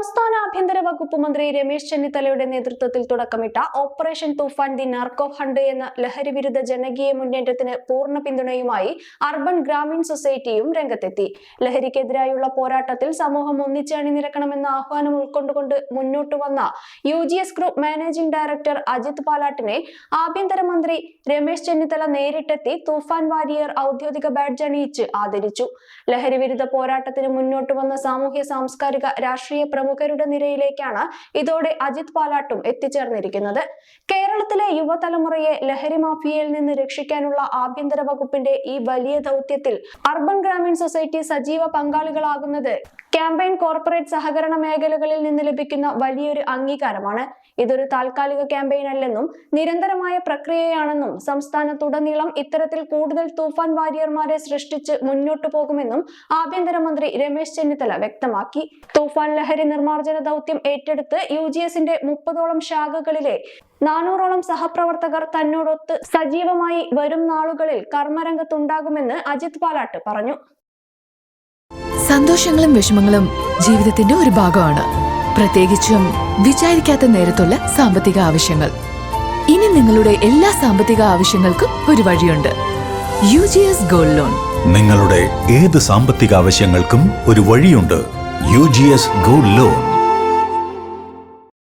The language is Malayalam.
സംസ്ഥാന ആഭ്യന്തര വകുപ്പ് മന്ത്രി രമേശ് ചെന്നിത്തലയുടെ നേതൃത്വത്തിൽ തുടക്കമിട്ട operation Toofan the narco hunt എന്ന ലഹരി വിരുദ്ധ ജനകീയ മുന്നേറ്റത്തിന് പൂർണ്ണ പിന്തുണയുമായി അർബൻ ഗ്രാമീൺ സൊസൈറ്റിയും രംഗത്തെത്തി. ലഹരിക്കെതിരായുള്ള പോരാട്ടത്തിൽ സമൂഹം ഒന്നിച്ച് അണിനിരക്കണമെന്ന ആഹ്വാനം ഉൾക്കൊണ്ടുകൊണ്ട് മുന്നോട്ട് വന്ന UGS group managing director Ajith പാലാട്ടിനെ ആഭ്യന്തരമന്ത്രി രമേശ് ചെന്നിത്തല നേരിട്ടെത്തി തൂഫാൻ വാരിയർ ഔദ്യോഗിക ബാഡ്ജ് അണിയിച്ച് ആദരിച്ചു. ലഹരി വിരുദ്ധ പോരാട്ടത്തിന് മുന്നോട്ട് വന്ന സാമൂഹ്യ സാംസ്കാരിക രാഷ്ട്രീയ പ്രമുഖരുടെ നിരയിലേക്കാണ് ഇതോടെ അജിത് പാലാട്ടും എത്തിച്ചേർന്നിരിക്കുന്നത്. കേരളത്തിലെ യുവതലമുറയെ ലഹരി മാഫിയയിൽ നിന്ന് രക്ഷിക്കാനുള്ള ആഭ്യന്തര വകുപ്പിന്റെ ഈ വലിയ ദൗത്യത്തിൽ അർബൻ ഗ്രാമീൺ സൊസൈറ്റി സജീവ പങ്കാളികളാകുന്നത് ക്യാമ്പയിൻ കോർപ്പറേറ്റ് സഹകരണ മേഖലകളിൽ നിന്ന് ലഭിക്കുന്ന വലിയൊരു അംഗീകാരമാണ്. ഇതൊരു താൽക്കാലിക ക്യാമ്പയിൻ അല്ലെന്നും നിരന്തരമായ പ്രക്രിയയാണെന്നും സംസ്ഥാനത്തുടനീളം ഇത്തരത്തിൽ കൂടുതൽ തൂഫാൻ വാരിയർമാരെ സൃഷ്ടിച്ച് മുന്നോട്ടു പോകുമെന്നും ആഭ്യന്തരമന്ത്രി രമേശ് ചെന്നിത്തല വ്യക്തമാക്കി. തൂഫാൻ ലഹരി നിർമ്മാർജ്ജന ദൗത്യം ഏറ്റെടുത്ത് UGSന്റെ 30ഓളം ശാഖകളിലെ 400ഓളം സഹപ്രവർത്തകർ തന്നോടൊത്ത് സജീവമായി വരും നാളുകളിൽ കർമ്മരംഗത്തുണ്ടാകുമെന്ന് അജിത് പാലാട്ട് പറഞ്ഞു. സന്തോഷങ്ങളും വിഷമങ്ങളും ജീവിതത്തിന്റെ ഒരു ഭാഗമാണ്, പ്രത്യേകിച്ചും വിചാരിക്കാത്ത നേരത്തുള്ള സാമ്പത്തിക ആവശ്യങ്ങൾ. ഇനി നിങ്ങളുടെ എല്ലാ സാമ്പത്തിക ആവശ്യങ്ങൾക്കും ഒരു വഴിയുണ്ട്. UGS gold loan. നിങ്ങളുടെ ഏത് സാമ്പത്തിക ആവശ്യങ്ങൾക്കും ഒരു വഴിയുണ്ട്. UGS gold loan.